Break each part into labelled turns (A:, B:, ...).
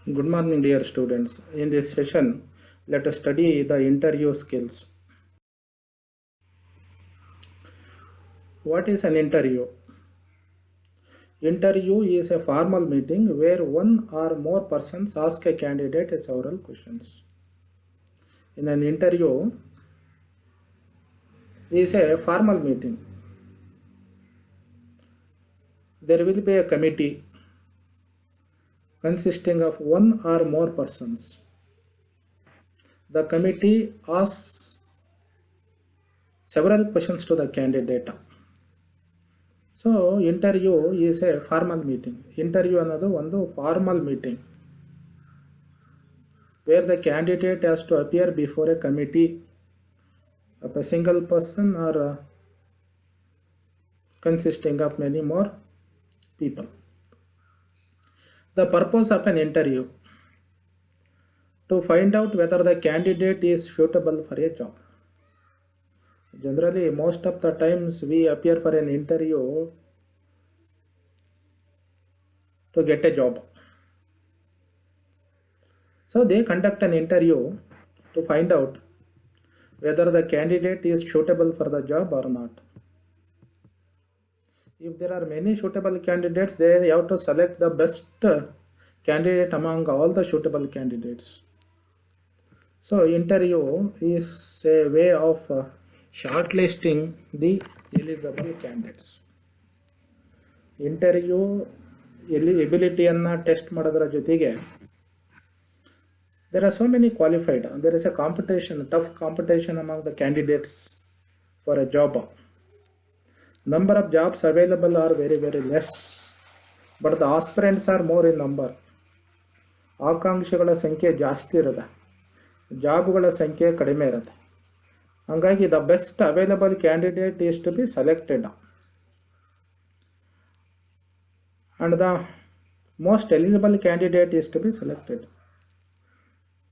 A: Good morning, dear students. In this session, let us study the interview skills. What is an interview? Interview is a formal meeting where one or more persons ask a candidate several questions. In an interview is a formal meeting. There will be a committee consisting of one or more persons. The committee asks several questions to the candidate. So interview is a formal meeting. Interview ಅನ್ನೋದು ಒಂದು formal meeting where the candidate has to appear before a committee of a single person or consisting of many more people. The purpose of an interview to find out whether the candidate is suitable for a job. Generally, most of the times we appear for an interview to get a job. So they conduct an interview to find out whether the candidate is suitable for the job or not. If there are many suitable candidates, they have to select the best candidate among all the suitable candidates. So interview is a way of shortlisting the eligible candidates. Interview ಎಬಿಲಿಟಿಯನ್ನು test ಮಾಡೋದರ ಜೊತೆಗೆ there are so many qualified. There is a competition, tough competition among the candidates for a job. Number of jobs available are very less, but the aspirants are more in number. ಆಕಾಂಕ್ಷಿಗಳ ಸಂಖ್ಯೆ ಜಾಸ್ತಿ ಇರುತ್ತೆ, ಜಾಬ್ಗಳ ಸಂಖ್ಯೆ ಕಡಿಮೆ ಇರುತ್ತೆ. ಹಾಗಾಗಿ the best available candidate is to be selected and the most eligible candidate is to be selected.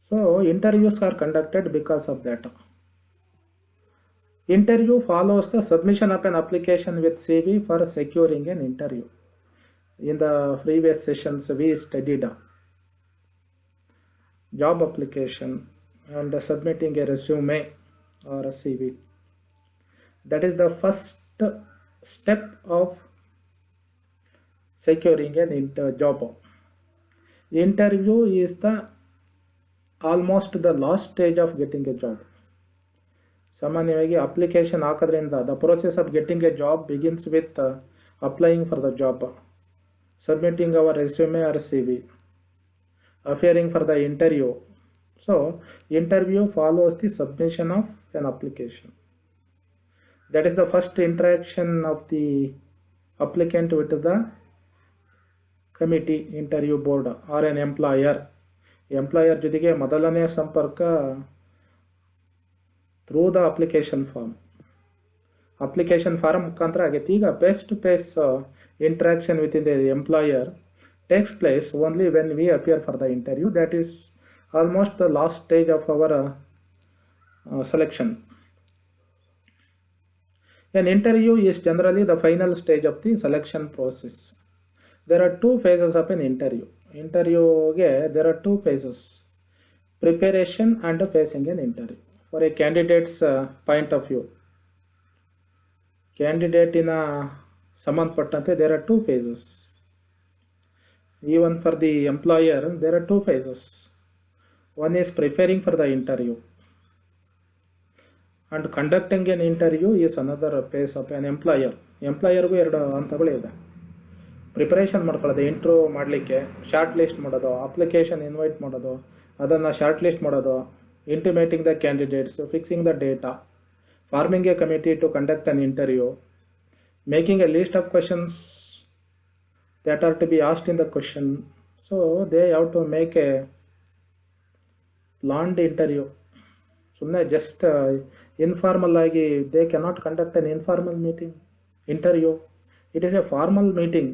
A: So interviews are conducted because of that. Interview follows the submission of an application with CV for securing an interview. In the previous sessions we studied job application and submitting a resume or a CV. That is the first step of securing an job. Interview is the almost the last stage of getting a job. ಸಾಮಾನ್ಯವಾಗಿ application ಹಾಕೋದ್ರಿಂದ the process of getting a job begins with applying for the job, submitting our resume or CV, appearing for the interview. So interview follows the submission of an application. That is the first interaction of the applicant with the committee, interview board or an employer. Employer ಜೊತೆಗೆ ಮೊದಲನೇ ಸಂಪರ್ಕ through the application form ಮುಖಾಂತರ ಆಗೈತಿ. ಈಗ face to face interaction within the employer takes place only when we appear for the interview. That is almost the last stage of our selection. An interview is generally the final stage of the selection process. There are two phases of an interview. There are two phases: preparation and facing an interview. For a candidate's point of view, candidate in a ಸಂಬಂಧಪಟ್ಟಂತೆ there are two phases. Even for the employer there are two phases. One is preparing for the interview and conducting an interview is another phase of an employer. ಎಂಪ್ಲಾಯರ್ಗೂ ಎರಡು ಹಂತಗಳು ಇದೆ. Preparation ಮಾಡ್ಕೊಳ್ಳೋದು, interview ಮಾಡಲಿಕ್ಕೆ short list ಮಾಡೋದು, application invite ಮಾಡೋದು, ಅದನ್ನು short list ಮಾಡೋದು, intimating the candidates, fixing the data, forming a committee to conduct an interview, making a list of questions that are to be asked in the question. So they have to make a planned interview. ಸುಮ್ಮನೆ just informal ಆಗಿ they cannot conduct an informal interview. It is a formal meeting.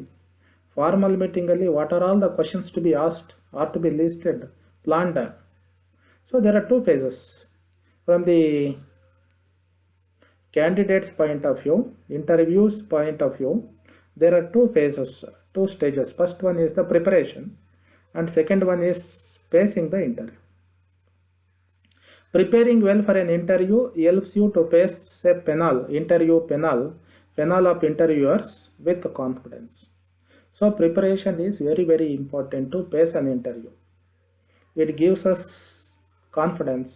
A: Formal meeting ಅಲ್ಲಿ what are all the questions to be asked or to be listed, planned. So there are two phases. From the candidate's point of view, interview's point of view, there are two phases, two stages. First one is the preparation and second one is pacing the interview. Preparing well for an interview helps you to pace a panel of interviewers with confidence. So preparation is very very important to pace an interview. It gives us confidence.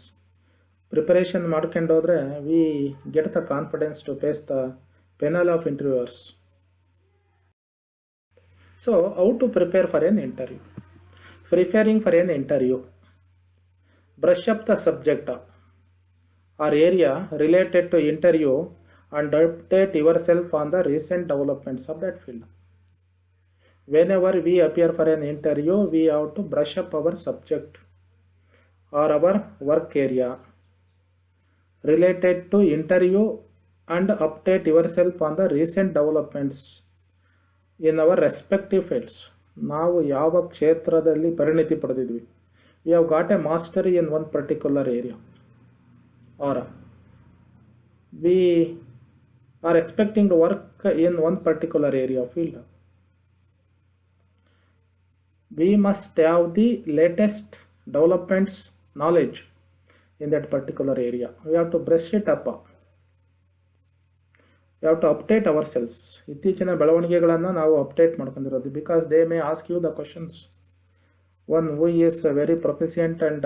A: Preparation ಮಾಡ್ಕೊಂಡು ಹೋದ್ರೆ we get the confidence to face the panel of interviewers. So how to prepare for an interview? Preparing for an interview. Brush up the subject or area related to interview and update yourself on the recent developments of that field. Whenever we appear for an interview, we have to brush up our subject or our work area related to interview and update yourself on the recent developments in our respective fields. ನಾವು ಯಾವ ಕ್ಷೇತ್ರದಲ್ಲಿ ಪರಿಣಿತಿ ಪಡೆದಿದ್ವಿ, we have got a mastery in one particular area, or we are expecting to work in one particular area of field. We must have the latest developments knowledge in that particular area. We have to brush it up. We have to update ourselves. ಇತ್ತೀಚಿನ ಬೆಳವಣಿಗೆಗಳನ್ನು ನಾವು update ಮಾಡ್ಕೊಂಡಿರೋದು, because they may ask you the questions. One who is a very proficient and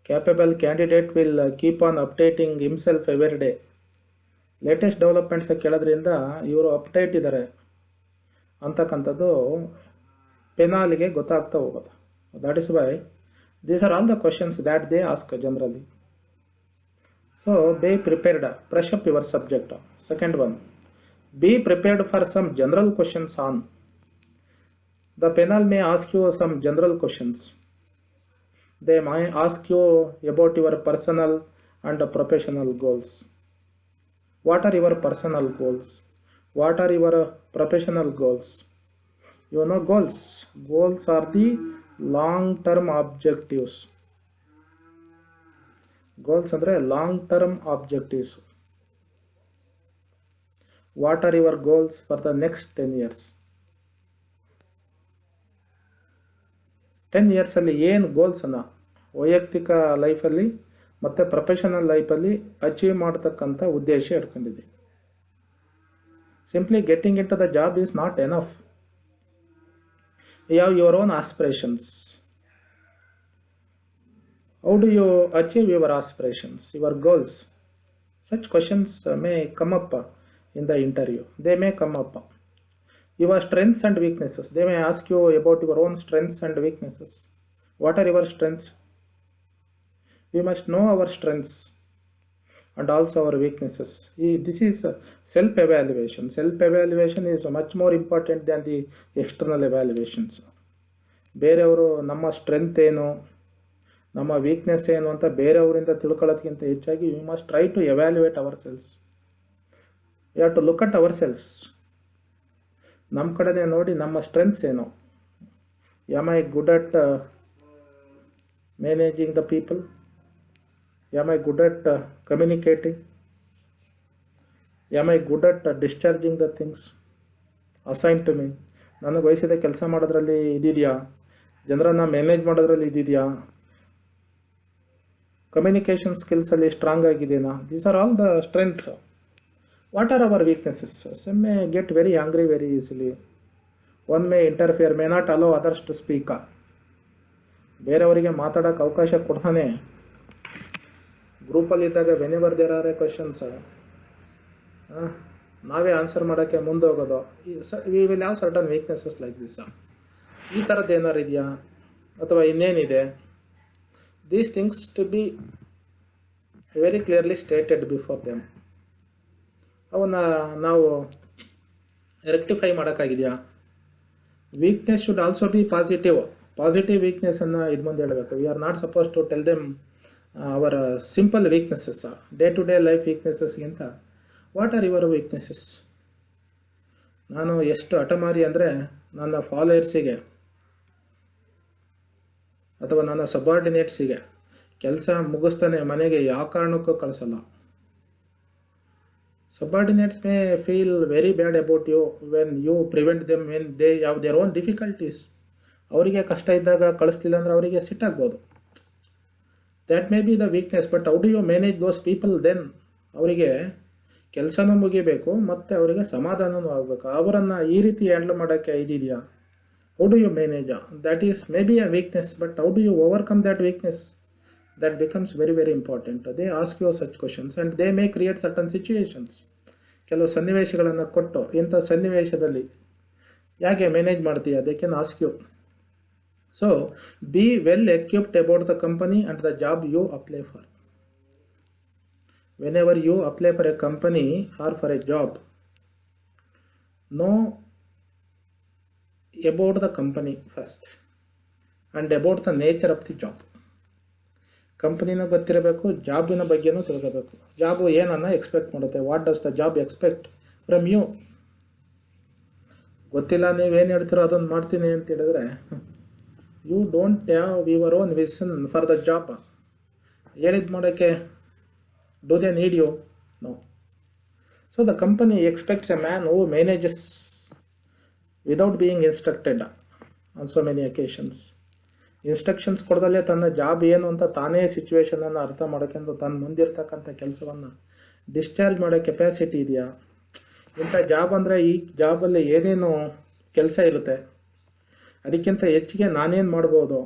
A: capable candidate will keep on updating himself every day. Latest developments ಕೇಳೋದ್ರಿಂದ ಇವರು update ಇದ್ದಾರೆ ಅಂತಕ್ಕಂಥದ್ದು ಪೆನಾಲಿಗೆ ಗೊತ್ತಾಗ್ತಾ ಹೋಗೋದು. That is why these are all the questions that they ask generally. So be prepared, brush up your subject. Second one, be prepared for some general questions on. The panel may ask you some general questions. They might ask you about your personal and professional goals. What are your personal goals? What are your professional goals? You know goals. Goals are the long-term objectives. Goals andre long-term objectives. What are your goals for the next 10 years? 10 ಇಯರ್ಸಲ್ಲಿ ಏನು ಗೋಲ್ಸನ್ನು ವೈಯಕ್ತಿಕ ಲೈಫಲ್ಲಿ ಮತ್ತು professional ಲೈಫಲ್ಲಿ achieve ಮಾಡ್ತಕ್ಕಂಥ ಉದ್ದೇಶ ಇಟ್ಕೊಂಡಿದೆ. Simply getting into the job is not enough. You have your own aspirations. How do you achieve your aspirations, your goals? Such questions may come up in the interview. They may come up. Your strengths and weaknesses. They may ask you about your own strengths and weaknesses. What are your strengths? We must know our strengths and also our weaknesses. This is self-evaluation. Self-evaluation is much more important than the external evaluations. ಬೇರೆಯವರು ನಮ್ಮ strength ಏನು, ನಮ್ಮ weakness ಏನು ಅಂತ ಬೇರೆಯವರಿಂದ ತಿಳ್ಕೊಳ್ಳೋದಕ್ಕಿಂತ ಹೆಚ್ಚಾಗಿ we must try to evaluate our selves. We have to look at our selves. ನಮ್ಮ ಕಡೆನೇ ನೋಡಿ ನಮ್ಮ ಸ್ಟ್ರೆಂತ್ಸ್ ಏನು. Am I good at managing the people? Am I good at communicating? Am I good at discharging the things assign to me? ನನಗೆ ವಹಿಸಿದ ಕೆಲಸ ಮಾಡೋದ್ರಲ್ಲಿ ಇದಿದೆಯಾ? ಜನರನ್ನು ಮ್ಯಾನೇಜ್ ಮಾಡೋದ್ರಲ್ಲಿ ಇದಿದೆಯಾ? ಕಮ್ಯುನಿಕೇಷನ್ ಸ್ಕಿಲ್ಸಲ್ಲಿ ಸ್ಟ್ರಾಂಗ್ ಆಗಿದೆಯಾ? These are all the strengths. What are our weaknesses? Some may get very angry very easily. One may interfere, may not allow others to speak. ಬೇರೆಯವರಿಗೆ ಮಾತಾಡೋಕ್ಕೆ ಅವಕಾಶ ಕೊಡ್ತಾನೆ. ಗ್ರೂಪಲ್ಲಿದ್ದಾಗ whenever there are a questions, ನಾವೇ answer ಮಾಡೋಕ್ಕೆ ಮುಂದೆ ಹೋಗೋದು. We will have certain weaknesses like this. ಈ ಥರದ್ದು ಏನಾರು ಇದೆಯಾ ಅಥವಾ ಇನ್ನೇನಿದೆ? These things to be very clearly stated before them. ಅವನ್ನ ನಾವು ರೆಕ್ಟಿಫೈ ಮಾಡೋಕ್ಕಾಗಿದೆಯಾ? Weakness should also be positive. Positive ವೀಕ್ನೆಸ್ಸನ್ನು ಇದು ಮುಂದೆ ಹೇಳಬೇಕು. We are not suppose to tell them our simple weaknesses, day to day life ವೀಕ್ನೆಸ್ಸಸ್ಗಿಂತ ವಾಟ್ ಆರ್ ಯುವರ್ ವೀಕ್ನೆಸ್ಸಸ್? ನಾನು ಎಷ್ಟು ಹಠಮಾರಿ ಅಂದರೆ ನನ್ನ ಫಾಲೋಯರ್ಸಿಗೆ ಅಥವಾ ನನ್ನ ಸಬಾರ್ಡಿನೇಟ್ಸಿಗೆ ಕೆಲಸ ಮುಗಿಸ್ತಾನೆ ಮನೆಗೆ ಯಾವ ಕಾರಣಕ್ಕೂ ಕಳಿಸಲ್ಲ. Subordinates may feel very bad about you when you prevent them when they have their own difficulties. ಅವರಿಗೆ ಕಷ್ಟ ಇದ್ದಾಗ ಕಳಿಸ್ಲಿಲ್ಲ ಅಂದರೆ ಅವರಿಗೆ ಸಿಟ್ಟಾಗ್ಬೋದು. That may be the weakness, but how do you manage those people then? ಅವರಿಗೆ ಕೆಲಸನೂ ಮುಗಿಬೇಕು ಮತ್ತು ಅವರಿಗೆ ಸಮಾಧಾನವೂ ಆಗಬೇಕು. ಅವರನ್ನು ಈ ರೀತಿ ಹ್ಯಾಂಡಲ್ ಮಾಡೋಕ್ಕೆ ಇದಿದೆಯಾ? How do you manage? That is may be a weakness, but how do you overcome that weakness? That becomes very very important. They ask you such questions and they may create certain situations. ಕೆಲವು ಸನ್ನಿವೇಶಗಳನ್ನು ಕೊಟ್ಟು ಇಂಥ ಸನ್ನಿವೇಶದಲ್ಲಿ ಹೇಗೆ manage ಮಾಡ್ತೀಯ, they can ask you. So be well equipped about the company and the job you apply for. whenever you apply for a company or for a job, know about the company first and about the nature of the job. ಕಂಪ್ನಿನೂ ಗೊತ್ತಿರಬೇಕು, ಜಾಬಿನ ಬಗ್ಗೆನೂ ತಿಳ್ಕೋಬೇಕು. Job ಏನನ್ನ expect ಮಾಡುತ್ತೆ, what does the job expect from you? ಗೊತ್ತಿಲ್ಲ, ನೀವೇನು ಹೇಳ್ತೀರೋ ಅದನ್ನು ಮಾಡ್ತೀನಿ ಅಂತ ಹೇಳಿದ್ರೆ you don't have your own vision for the job. ಹೇಳಿದ್ದು ಮಾಡೋಕ್ಕೆ do they need you? No. So the company expects a man who manages without being instructed on so many occasions. Instructions ಕೊಡ್ದಲ್ಲೇ ತನ್ನ ಜಾಬ್ ಏನು ಅಂತ ತಾನೇ ಸಿಚುವೇಶನನ್ನು ಅರ್ಥ ಮಾಡ್ಕೊಂಡು ತನ್ನ ಮುಂದಿರ್ತಕ್ಕಂಥ ಕೆಲಸವನ್ನು ಡಿಸ್ಚಾರ್ಜ್ ಮಾಡೋ ಕೆಪಾಸಿಟಿ ಇದೆಯಾ? ಇಂಥ ಜಾಬ್ ಅಂದರೆ ಈ ಜಾಬಲ್ಲಿ ಏನೇನು ಕೆಲಸ ಇರುತ್ತೆ, ಅದಕ್ಕಿಂತ ಹೆಚ್ಚಿಗೆ ನಾನೇನು ಮಾಡ್ಬೋದು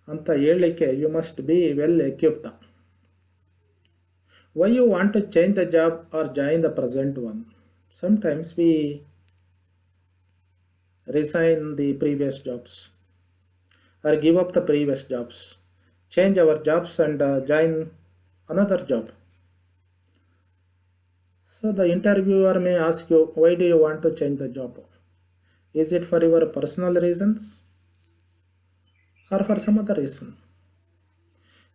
A: ಅಂತ ಹೇಳಲಿಕ್ಕೆ you must be well equipped. Why you want to change the job or join the present one? Sometimes we resign the previous jobs or give up the previous jobs, change our jobs and join another job. So the interviewer may ask you, why do you want to change the job? Is it for your personal reasons or for some other reason?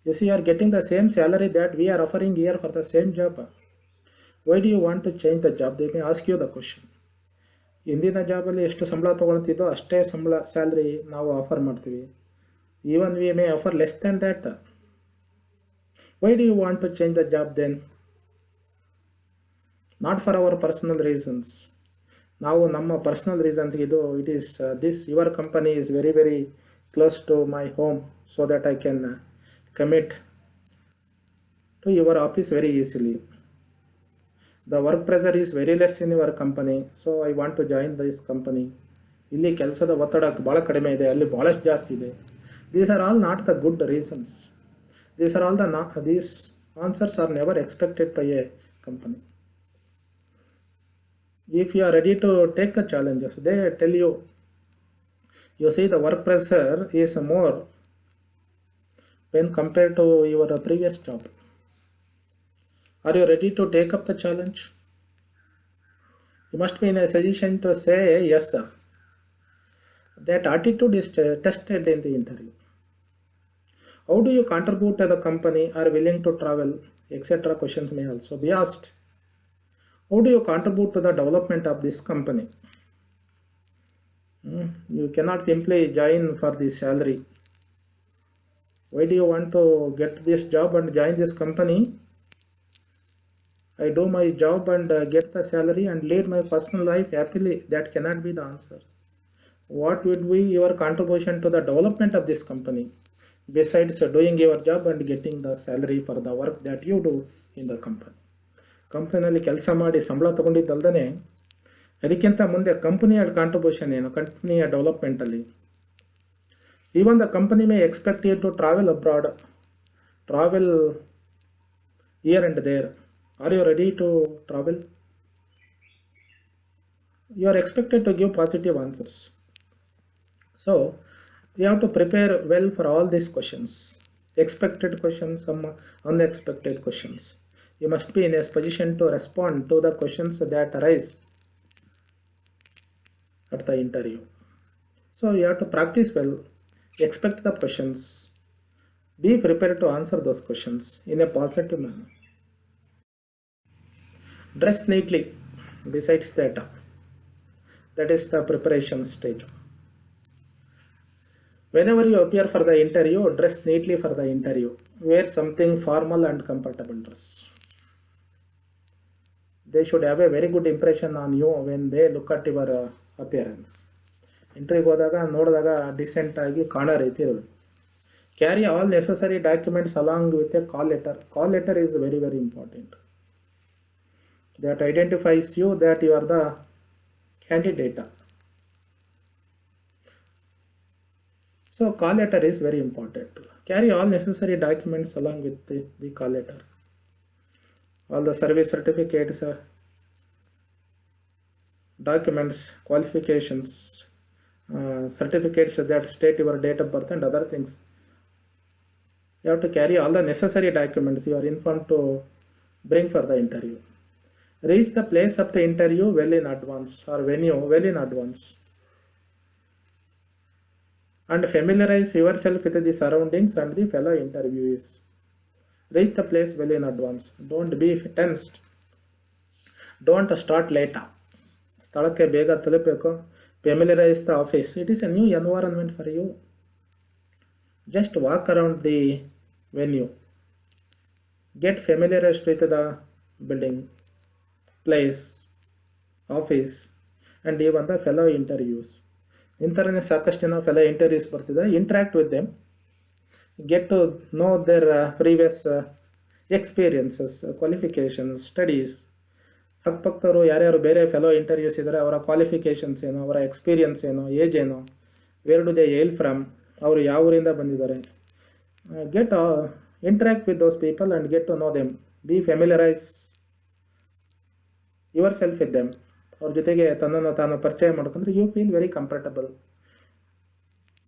A: You see, you are getting the same salary that we are offering here for the same job. Why do you want to change the job? They may ask you the question. ಹಿಂದಿನ ಜಾಬಲ್ಲಿ ಎಷ್ಟು ಸಂಬಳ ತೊಗೊಳ್ತಿದ್ದೋ ಅಷ್ಟೇ salary ನಾವು offer ಮಾಡ್ತೀವಿ. Even we may offer less than that. Why do you want to change the job then? Not for our personal reasons. ನಾವು ನಮ್ಮ personal ರೀಸನ್ಸ್ಗೆ ಇದು it is this your company is very very close to my home, so that I can commit to your office very easily. The work pressure is very less in your company, so I want to join this company. ಇಲ್ಲಿ ಕೆಲಸದ ಒತ್ತಡ ಭಾಳ ಕಡಿಮೆ ಇದೆ, ಅಲ್ಲಿ ಭಾಳಷ್ಟು ಜಾಸ್ತಿ ಇದೆ. These are all not the good reasons. These answers are never expected by a company. If you are ready to take the challenges, they tell you, you see the work pressure is more when compared to your previous job. Are you ready to take up the challenge? You must be in a position to say yes, sir. That attitude is tested in the interview. How do you contribute to the company? Are willing to travel? Etc. questions may also be asked. How do you contribute to the development of this company? You cannot simply join for the salary. Why do you want to get this job and join this company? I do my job and get the salary and lead my personal life happily. That cannot be the answer. What would be your contribution to the development of this company besides doing your job and getting the salary for the work that you do in the company? ಕಂಪ್ನಿನಲ್ಲಿ ಕೆಲಸ ಮಾಡಿ ಸಂಬಳ ತೊಗೊಂಡಿದ್ದಲ್ದೇ ಅದಕ್ಕಿಂತ ಮುಂದೆ ಕಂಪನಿಯ contribution ಏನು, ಕಂಪನಿಯ ಡೆವಲಪ್ಮೆಂಟಲ್ಲಿ. Even the company may expect you to travel abroad, travel here and there. Are you ready to travel? You are expected to give positive answers. So you have to prepare well for all these questions. Expected questions, some unexpected questions. You must be in a position to respond to the questions that arise at the interview. So you have to practice well, expect the questions, be prepared to answer those questions in a positive manner. Dress neatly. Besides that is the preparation stage. Whenever you appear for the interview, dress neatly for the interview. Wear something formal and comfortable dress. They should have a very good impression on you when they look at your appearance. ಇಂಟ್ರಿಗೆ ಹೋದಾಗ ನೋಡಿದಾಗ ಡಿಸೆಂಟಾಗಿ ಕಾಣೋ ರೀತಿ ಇರಬೇಕು. Carry all necessary documents along with A call letter. Call letter is very very important. That identifies you that you are the candidate. So call letter is very important. Carry all necessary documents along with the call letter. All the service certificates, documents, qualifications, certificates that state your date of birth and other things. You have to carry all the necessary documents you are informed to bring for the interview. Reach the place of the interview well in advance or venue well in advance. And familiarize yourself with the surroundings and the fellow interviewees. Reach the place well in advance. Don't be tensed. Don't start later. ಸ್ಥಳಕ್ಕೆ ಬೇಗ ತಲುಪಬೇಕು. Familiarize the office. It is a new environment for you. Just walk around the venue. Get familiarized with the building, place, office, and even the fellow interviews. ಇಂಥರನೇ ಸಾಕಷ್ಟು ಜನ fellow interviews ಬರ್ತಿದ್ದಾರೆ. Interact with them, get to know their previous experiences, qualifications, studies. ಅಕ್ಕಪಕ್ಕದವರು ಯಾರ್ಯಾರು ಬೇರೆ fellow interviews ಇದ್ದಾರೆ, ಅವರ qualifications ಏನು, ಅವರ ಎಕ್ಸ್ಪೀರಿಯನ್ಸ್ ಏನು, ಏಜ್ ಏನು, where do they hail from, ಅವರು ಯಾವ ಊರಿಂದ ಬಂದಿದ್ದಾರೆ. Get interact with those people and get to know them. Be familiarise yourself with them. ಅವ್ರ ಜೊತೆಗೆ ತನ್ನನ್ನು ತಾನು ಪರಿಚಯ ಮಾಡ್ಕೊಂಡ್ರೆ you feel very comfortable.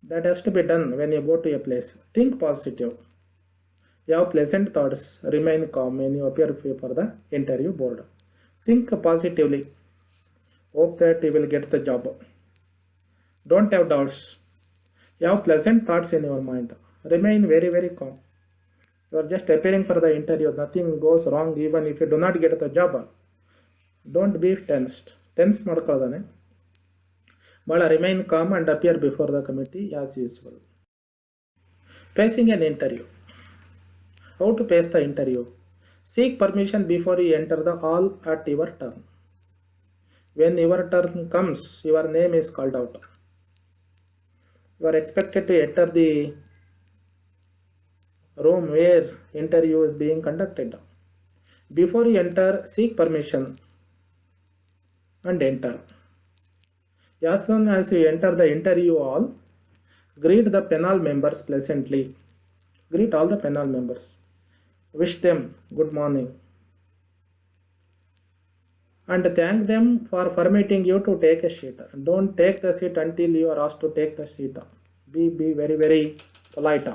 A: That has to be done when you go to a place. Think positive. ಯಾವ pleasant thoughts. Remain calm when you appear for the interview board. Think positively. Hope that you will get the job. Don't have doubts. ಯಾವ pleasant thoughts in your mind. Remain very very calm. You are just appearing for the interview. Nothing goes wrong even if you do not get the job. Don't be tensed. Tense ಮಾಡ್ಕೊಳ್ಳೋದಾನೆ. ಭಾಳ remain calm and appear before the committee as usual. Facing an interview. How to face the interview. Seek permission before you enter the hall at your turn. When your turn comes, your name is called out. You are expected to enter the room where interview is being conducted. Before you enter, seek permission and enter. As soon as you enter the interview hall, greet the panel members pleasantly. Greet all the panel members. Wish them good morning. And thank them for permitting you to take a seat. Don't take the seat until you are asked to take the seat. Be very very polite.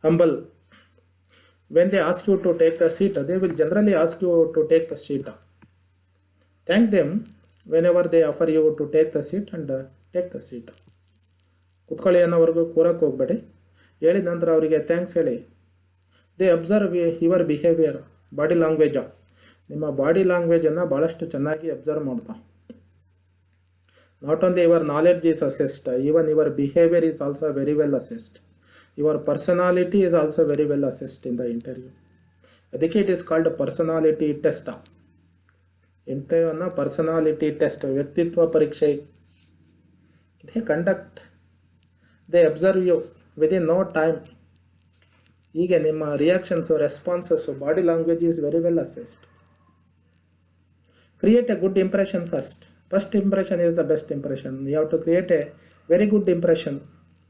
A: Humble. When they ask you to take the seat, they will generally ask you to take the seat. Thank them whenever they offer you to take the seat and take the seat. ಕುತ್ಕೊಳ್ಳಿ ಅನ್ನೋವರೆಗೂ ಕೂರಕ್ಕೆ ಹೋಗ್ಬೇಡಿ. ಹೇಳಿದ ನಂತರ ಅವರಿಗೆ thanks ಹೇಳಿ. They observe your behaviour. Body language. ನಿಮ್ಮ body ಲ್ಯಾಂಗ್ವೇಜನ್ನು ಭಾಳಷ್ಟು ಚೆನ್ನಾಗಿ observe ಮಾಡ್ತಾ. Not only your knowledge is assessed, even your behaviour is also very well assessed. Your personality is also very well assessed in the interview. ಅದಕ್ಕೆ it is called personality test. ಇಂಟರ್ವ್ಯೂನ personality test, ವ್ಯಕ್ತಿತ್ವ ಪರೀಕ್ಷೆ. They conduct, they observe you within no time. ಹೀಗೆ ನಿಮ್ಮ reactions, responses, body language is very well assessed. Create a good impression first. First impression is the best impression. You have to create a very good impression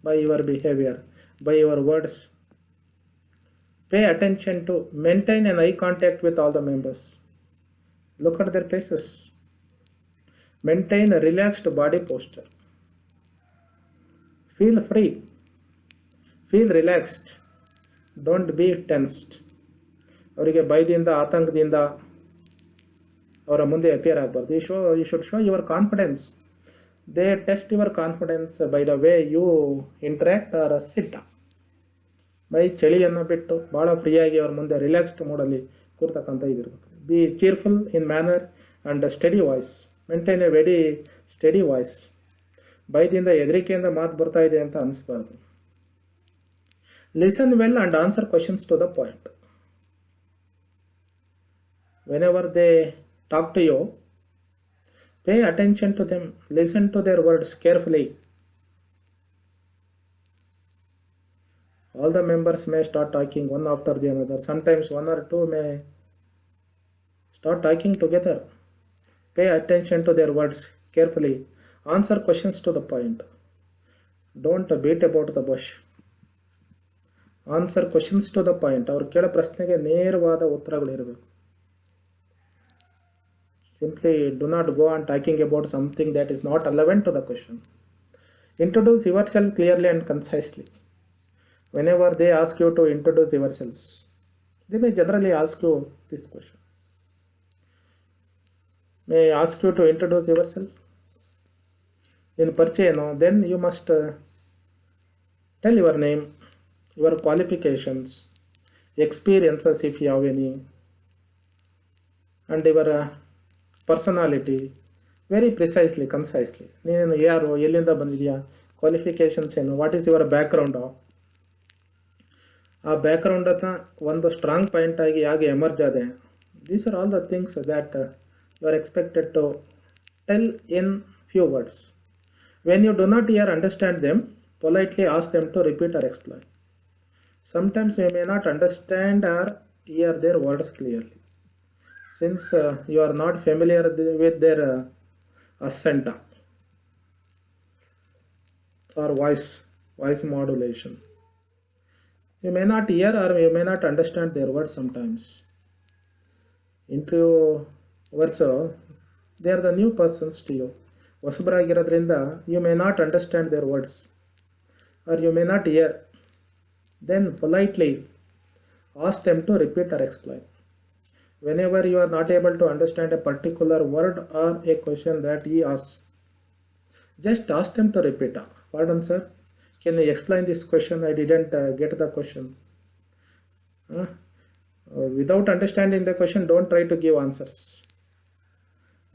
A: by your behavior, by your words. Pay attention to maintain an eye contact with all the members. Look at their faces. Maintain a relaxed body posture. Feel free. Feel relaxed. Don't be tensed. ಅವರಿಗೆ ಭಯದಿಂದ, ಆತಂಕದಿಂದ ಅವರ ಮುಂದೆ appear ಆಗಬಾರ್ದು. You should show your confidence. They test your confidence by the way you interact or sit. By ಚಳಿಯನ್ನು ಬಿಟ್ಟು ಭಾಳ ಫ್ರೀಯಾಗಿ ಅವ್ರ ಮುಂದೆ ರಿಲ್ಯಾಕ್ಸ್ಡ್ ಮೋಡಲ್ಲಿ ಕೂರ್ತಕ್ಕಂಥ ಇದಿರಬೇಕು. Be cheerful in manner and steady voice. Maintain a very steady voice. ಭಯದಿಂದ, ಹೆದರಿಕೆಯಿಂದ ಮಾತು ಬರ್ತಾ ಇದೆ ಅಂತ ಅನಿಸ್ಬಾರ್ದು. Listen well and answer questions to the point. Whenever they talk to you, pay attention to them, listen to their words carefully. All the members may start talking one after the another. Sometimes one or two may start talking together. Pay attention to their words carefully. Answer questions to the point. Don't beat about the bush. Answer questions to the point. ಅವ್ರು ಕೇಳೋ ಪ್ರಶ್ನೆಗೆ ನೇರವಾದ ಉತ್ತರಗಳಿರಬೇಕು. Simply do not go on talking about something that is not relevant to the question. Introduce yourself clearly and concisely. Whenever they ask you to introduce yourself, they may generally ask you this question. May ask you to introduce yourself. ನಿನ್ನ ಪರಿಚಯ ಏನು? Then you must tell your name, your qualifications, experiences if you have any, and your personality very precisely, concisely. ನೀನು ಯಾರು, ಎಲ್ಲಿಂದ ಬಂದಿದೆಯಾ, qualifications ಏನು, what is your background. ಆ ಬ್ಯಾಕ್ಗ್ರೌಂಡನ್ನು ಒಂದು ಸ್ಟ್ರಾಂಗ್ ಪಾಯಿಂಟ್ ಆಗಿ ಹೇಗೆ ಎಮರ್ಜ್ ಆದೆ. These are all the things that you are expected to tell in few words. When you do not understand them, politely ask them to repeat or explain. Sometimes you may not understand or hear their words clearly, since you are not familiar with their accent or voice modulation. You may not hear or you may not understand their words sometimes. Introverts, they are the new persons to you. ಹೊಸಬರಾಗಿರೋದ್ರಿಂದ you may not understand their words or you may not hear. Then politely ask them to repeat or explain. Whenever you are not able to understand a particular word or a question that he asks, just ask them to repeat. Pardon sir, can you explain this question? I didn't get the question. Without understanding the question, don't try to give answers.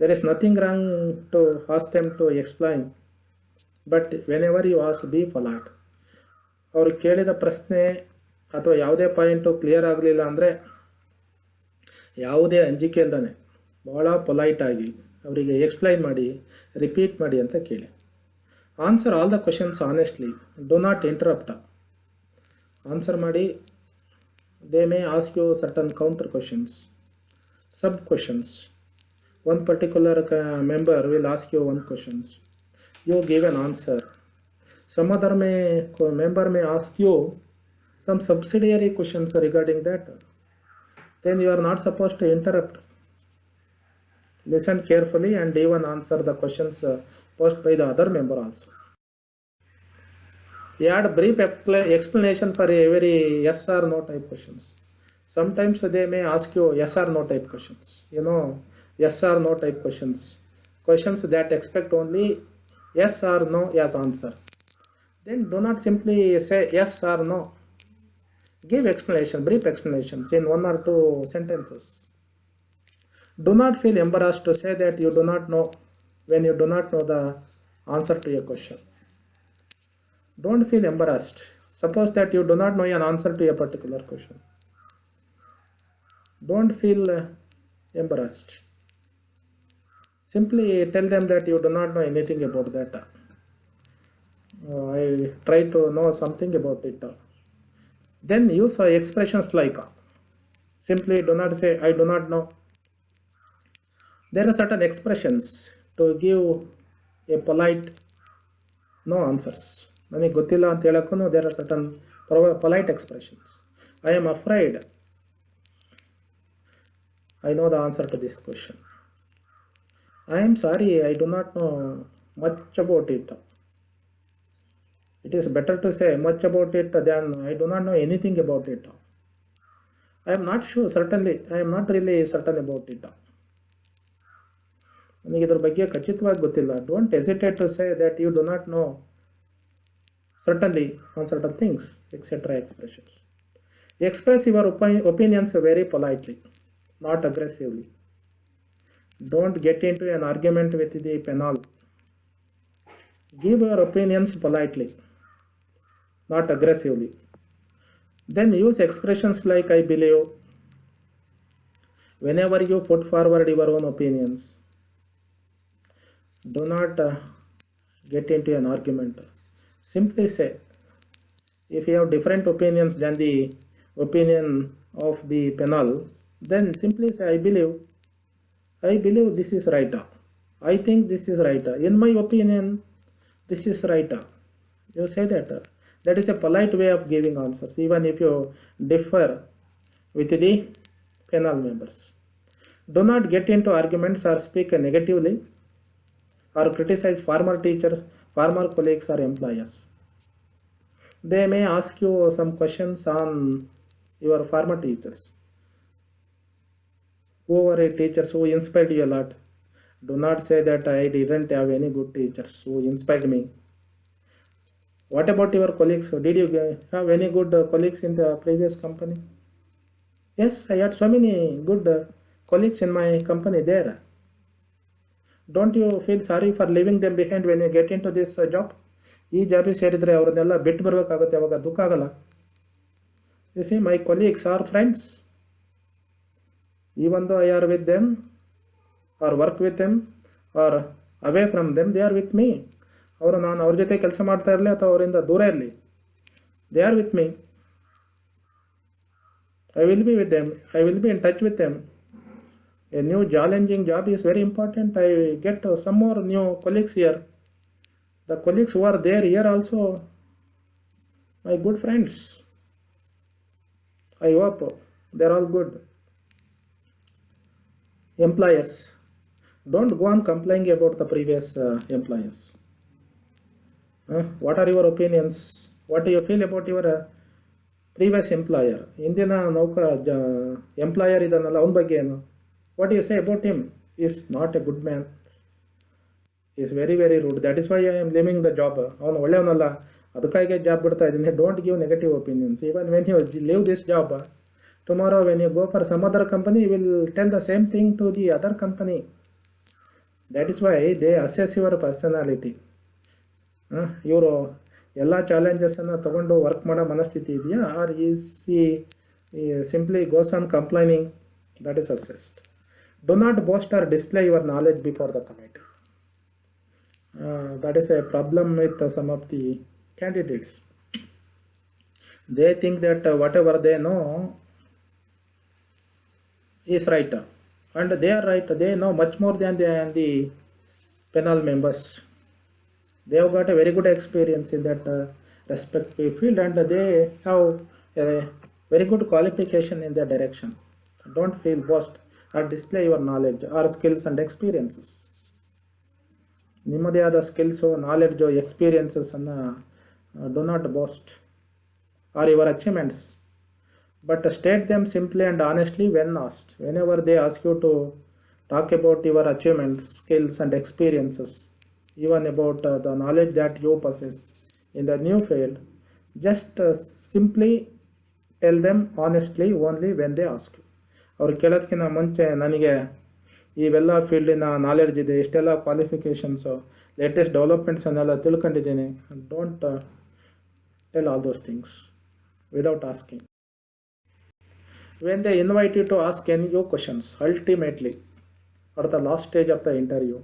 A: There is nothing wrong to ask them to explain, but whenever you ask, be polite. ಅವರು ಕೇಳಿದ ಪ್ರಶ್ನೆ ಅಥವಾ ಯಾವುದೇ point clear ಆಗಲಿಲ್ಲ ಅಂದರೆ ಯಾವುದೇ ಅಂಜಿಕೆ ಇಲ್ಲದೇ ಭಾಳ ಪೊಲೈಟಾಗಿ ಅವರಿಗೆ ಎಕ್ಸ್ಪ್ಲೈನ್ ಮಾಡಿ, ರಿಪೀಟ್ ಮಾಡಿ ಅಂತ ಕೇಳಿ. Answer all the questions honestly, do not interrupt. Answer ಮಾಡಿ. They may ask you certain counter questions, sub questions. One particular member will ask you one questions, you give an answer. Some other member may ask you some subsidiary questions regarding that. Then you are not supposed to interrupt. Listen carefully and even answer the questions posed by the other member also. Add brief explanation for every yes or no type questions. Sometimes they may ask you yes or no type questions. You know, yes or no type questions. Questions that expect only yes or no as answer. Then do not simply say yes or no. Give explanation, brief explanations in one or two sentences. Do not feel embarrassed to say that you do not know when you do not know the answer to your question. Don't feel embarrassed. Suppose that you do not know an answer to a particular question. Don't feel embarrassed. Simply tell them that you do not know anything about that. I try to know something about it. Then use expressions like, simply do not say I do not know. There are certain expressions to give a polite no answers. ನನಗೆ ಗೊತ್ತಿಲ್ಲ ಅಂತ ಹೇಳಕ್ಕೂ there are certain polite expressions. I am afraid I know the answer to this question. I am sorry I do not know much about it. It is better to say much about it than I do not know anything about it. I am not sure, certainly, I am not really certain about it. ನನಗೆ ಇದ್ರ ಬಗ್ಗೆ ಖಚಿತವಾಗಿ ಗೊತ್ತಿಲ್ಲ. Don't hesitate to say that you do not know certainly on certain things, etc. expressions. Express your opinions very politely, not aggressively. Don't get into an argument with the panel. Give your opinions politely, not aggressively. Then use expressions like I believe. Whenever you put forward your own opinions, do not get into an argument. Simply say If you have different opinions than the opinion of the panel, then simply say, I believe this is right. I think this is right. In my opinion, this is right. You say that. That is a polite way of giving answers, even if you differ with the panel members. Do not get into arguments or speak negatively or criticize former teachers, former colleagues, or employers. They may ask you some questions on your former teachers. Who were a teachers who inspired you a lot? Do not say that I didn't have any good teachers who inspired me. What about your colleagues? Did you have any good colleagues in the previous company? Yes, I had so many good colleagues in my company there. Don't you feel sorry for leaving them behind when you get into this job? ಈ ಜಾಬಿಗೆ ಸೇರಿದರೆ ಅವ್ರನ್ನೆಲ್ಲ ಬಿಟ್ಟು ಬರಬೇಕಾಗುತ್ತೆ, ಅವಾಗ ದುಃಖ ಆಗಲ್ಲ? You see my colleagues are friends. Even though I are with them or work with them or away from them, they are with me. ಅವರು ನಾನು ಅವ್ರ ಜೊತೆ ಕೆಲಸ ಮಾಡ್ತಾ ಇರಲಿ ಅಥವಾ ಅವರಿಂದ ದೂರ ಇರಲಿ, they are with me. I will be with them. I will be in touch with them. A new challenging job is very important. I get some more new colleagues here. The colleagues who are there here also, my good friends. I hope they are all good. Employers, don't go on complaining about the previous employers. What are your opinions? What do you feel about your previous employer? ಇಂದಿನ employer ಇದಾನಲ್ಲ, ಅವನ ಬಗ್ಗೆ ಏನು? What do you say about him? He is not a good man. He is very very rude. That is why I am leaving the job. ಅವನು ಒಳ್ಳೆಯವನಲ್ಲ, ಅದಕ್ಕಾಗಿ job ಬಿಡ್ತಾ ಇದ್ದೀನಿ. Don't give negative opinions. Even when you leave this job, tomorrow when you go for some other company, you will tell the same thing to the other company. That is why they assess your personality. ಇವರು ಎಲ್ಲ ಚಾಲೆಂಜಸನ್ನು ತಗೊಂಡು work ಮಾಡೋ ಮನಸ್ಥಿತಿ ಇದೆಯಾ, or is simply goes on complaining? That is assessed. Do not boast or display your knowledge before the committee. That is a problem with some of the candidates. They think that whatever they know is right, and they are right. They know much more than the panel members. They have got a very good experience in that respective field, and they have a very good qualification in their direction. Don't feel boast or display your knowledge or skills and experiences. ನಿಮ್ಮದೇ ಆದ skills, knowledge, ಎಕ್ಸ್ಪೀರಿಯನ್ಸಸ್ಸನ್ನು do not boast or your achievements, but state them simply and honestly when asked. Whenever they ask you to talk about your achievements, skills and experiences, even about the knowledge that you possess in the new field, just simply tell them honestly only when they ask you. ಅವ್ರು ಕೇಳೋದಕ್ಕಿಂತ ಮುಂಚೆ ನನಗೆ ಇವೆಲ್ಲ ಫೀಲ್ಡಿನ knowledge ಇದೆ, ಇಷ್ಟೆಲ್ಲ qualifications, latest ಡೆವಲಪ್ಮೆಂಟ್ಸನ್ನೆಲ್ಲ ತಿಳ್ಕೊಂಡಿದ್ದೀನಿ. Don't tell all those things without asking. When they invite you to ask any you questions, ultimately at the last stage of the interview,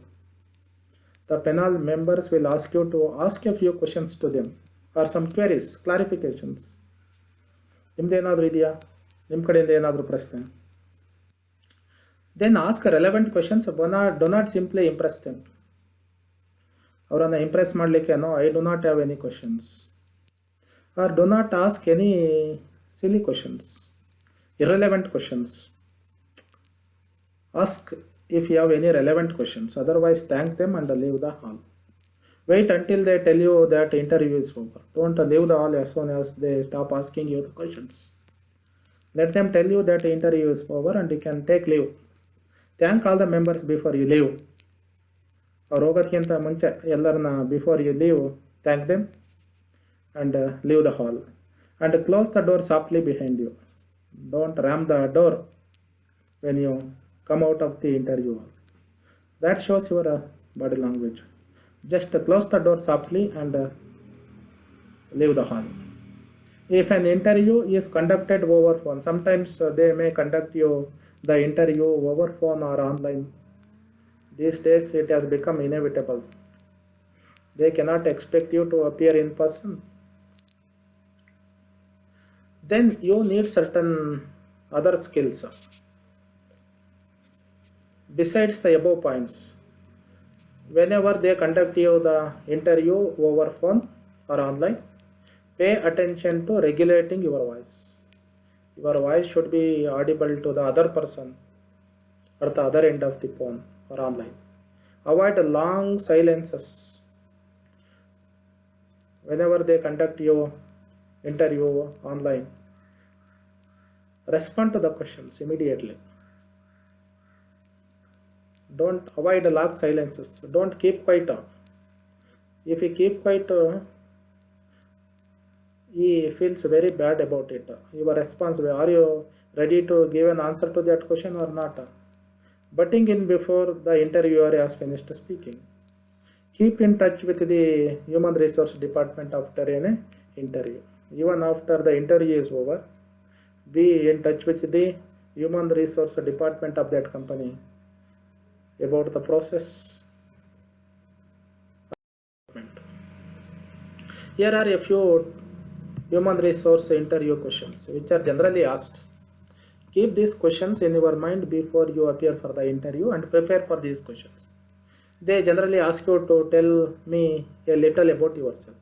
A: the panel members will ask you to ask a few questions to them or some queries, clarifications. ನಿಮ್ದೇನಾದರೂ ಇದೆಯಾ, ನಿಮ್ಮ ಕಡೆಯಿಂದ ಏನಾದರೂ ಪ್ರಶ್ನೆ? Then ask relevant questions. Do not simply impress them. ಅವರನ್ನು impress ಮಾಡಲಿಕ್ಕೆ no, I do not have any questions. Or do not ask any silly questions, irrelevant questions. Ask if you have any relevant questions. Otherwise, thank them and leave the hall. Wait until they tell you that interview is over. Don't leave the hall as soon as they stop asking you the questions. Let them tell you that the interview is over and you can take leave. Thank all the members before you leave. ಅವ್ರು ಹೋಗೋದಕ್ಕಿಂತ ಮುಂಚೆ ಎಲ್ಲರನ್ನ before you leave thank them and leave the hall and close the door softly behind you. Don't ram the door when you come out of the interview hall. That shows your body language. Just close the door softly and leave the hall. If an interview is conducted over phone, sometimes they may conduct you the interview over phone or online. These days it has become inevitable. They cannot expect you to appear in person. then you need certain other skills besides the above points. Whenever they conduct you the interview over phone or online, pay attention to regulating your voice. Your voice should be audible to the other person at the other end of the phone or online. Avoid long silences. Whenever they conduct your interview online, respond to the questions immediately. Don't avoid long silences. Don't keep quiet. If you keep quiet, he feels very bad about it. Your response, are you ready to give an answer to that question or not? Butting in before the interviewer has finished speaking. Keep in touch with the human resource department after an interview. Even after the interview is over, be in touch with the human resource department of that company about the process. Here are a few human resource interview questions which are generally asked. Keep these questions in your mind before you appear for the interview and prepare for these questions. They generally ask you to tell me a little about yourself.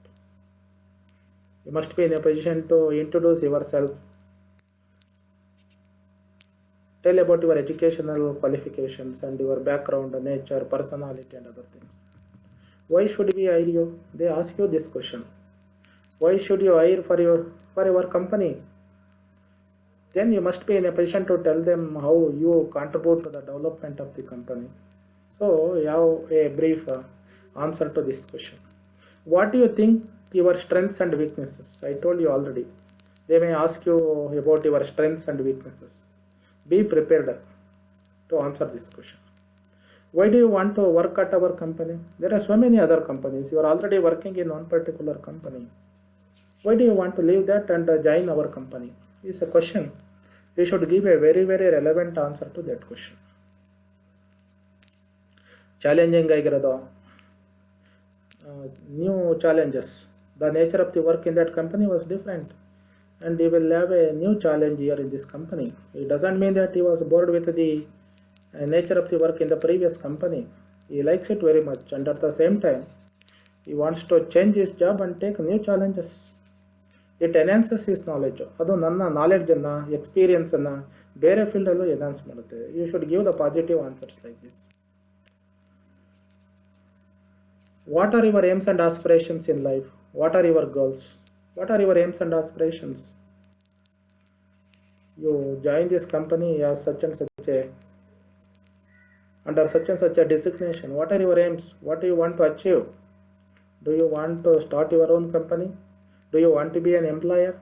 A: You must be in a position to introduce yourself. Tell about your educational qualifications and your background, nature, personality and other things. Why should we hire you? They ask you this question. Why should you hire for your company? Then you must be in a position to tell them how you contribute to the development of the company. So you have a brief answer to this question. What do you think your strengths and weaknesses? I told you already. They may ask you about your strengths and weaknesses. Be prepared to answer this question. Why do you want to work at our company? There are so many other companies. You are already working in one particular company. Why do you want to leave that and join our company? Is a question. You should give a very, very relevant answer to that question. Challenging ಆಗಿರೋದು, new challenges. The nature of the work in that company was different, and he will have a new challenge here in this company. It doesn't mean that he was bored with the nature of the work in the previous company. He likes it very much, and at the same time, he wants to change his job and take new challenges. It enhances his knowledge. ಅದು ನನ್ನ ನಾಲೆಡ್ಜನ್ನು, ಎಕ್ಸ್ಪೀರಿಯನ್ಸನ್ನು ಬೇರೆ ಫೀಲ್ಡಲ್ಲೂ enhance ಮಾಡುತ್ತೆ. You should give the positive answers like this. What are your aims and aspirations in life? What are your goals? What are your aims and aspirations? You join this company as such and such a, under such and such a designation. What are your aims? What do you want to achieve? Do you want to start your own company? Do you want to be an employer?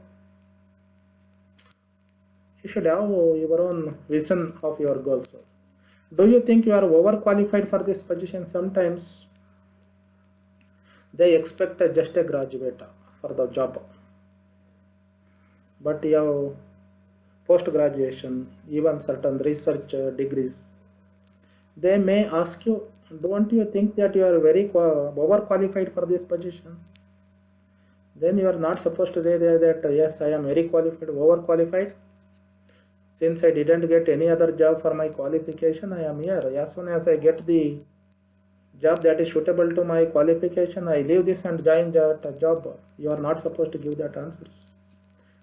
A: You should have your own vision of your goals. Do you think you are overqualified for this position? Sometimes they expect just a graduate for the job, but you have post graduation, even certain research degrees. They may ask you, don't you think that you are very overqualified for this position? Then you are not supposed to say that yes, I am very qualified, overqualified. Since I didn't get any other job for my qualification, I am here. As soon as I get the job that is suitable to my qualification, I leave this and join that job. You are not supposed to give that answers.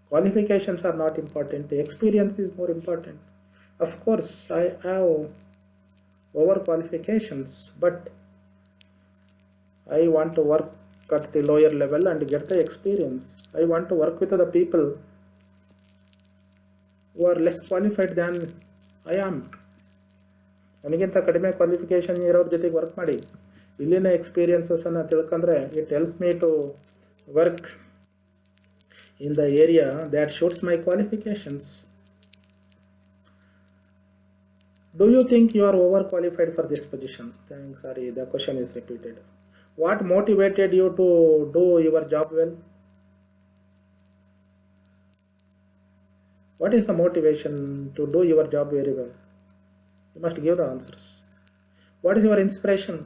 A: Qualifications are not important. Experience is more important. Of course, I have over qualifications, but I want to work at the lower level and get the experience. I want to work with the people who are less qualified than I am. ನನಗಿಂತ ಕಡಿಮೆ qualification ಇರೋರ ಜೊತೆಗೆ work ಮಾಡಿ ಇಲ್ಲಿನ ಎಕ್ಸ್ಪೀರಿಯನ್ಸನ್ನು ತಿಳ್ಕೊಂಡ್ರೆ it helps me to work in the area that suits my qualifications. Do you think you are overqualified for this position? Sorry, the question is repeated. What motivated you to do your job well? What is the motivation to do your job very well? You must give the answers. What is your inspiration?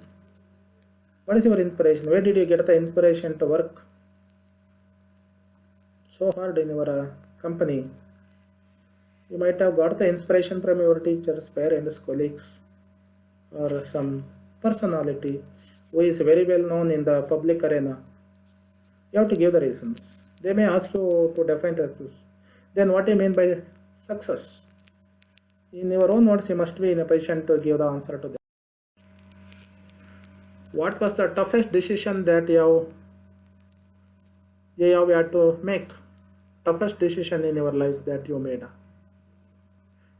A: What is your inspiration? Where did you get the inspiration to work so hard in your company, you might have got the inspiration from your teachers, parents, colleagues, or some personality who is very well known in the public arena. You have to give the reasons. They may ask you to define success. Then what do you mean by success? In your own words, you must be in a position to give the answer to them. What was the toughest decision that you have had to make? Toughest decision in your life that you made.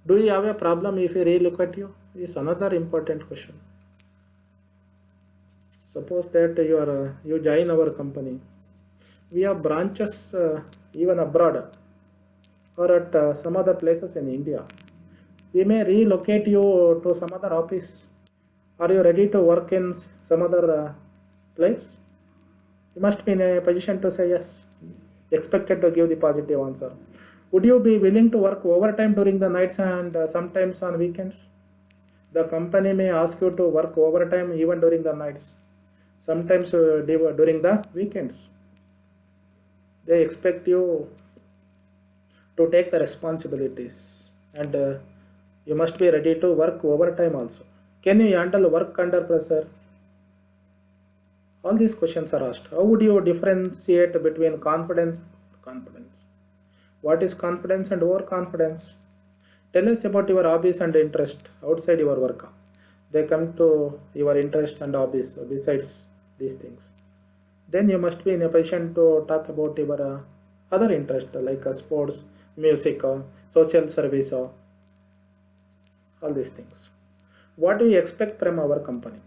A: Do you have a problem if we relook at you? Is another important question. Suppose that you join our company. We have branches even abroad or at some other places in India. We may relocate you to some other office. Are you ready to work in some other place? You must be in a position to say yes. Expected to give the positive answer. Would you be willing to work overtime during the nights and sometimes on weekends? The company may ask you to work overtime even during the nights, sometimes during the weekends. They expect you to take the responsibilities and you must be ready to work overtime also. Can you handle work under pressure? All these questions are asked. How would you differentiate between confidence and confidence? What is confidence and overconfidence? Tell us about your hobbies and interest outside your work. They come to your interests and hobbies besides these things. Then you must be in a position to talk about your other interests like sports, music, social service, all these things. What do you expect from our company?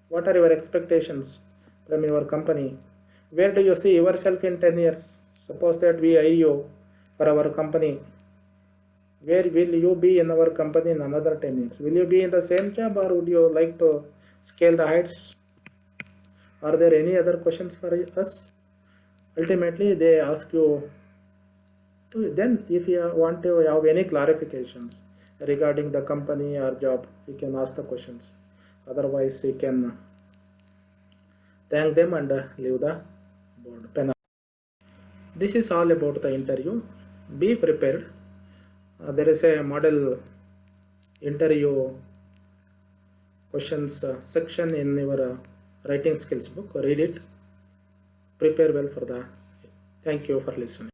A: What are your expectations from your company? Where do you see yourself in 10 years? Suppose that we hire you for our company. Where will you be in our company in another 10 years? Will you be in the same job or would you like to scale the heights? Are there any other questions for us? Ultimately, they ask you then if you want to have any clarifications regarding the company or job, you can ask the questions. Otherwise, you can thank them and leave the board pen. This is all about the interview. Be prepared. There is a model interview questions section in your writing skills book. Read it. Prepare well for the. Thank you for listening.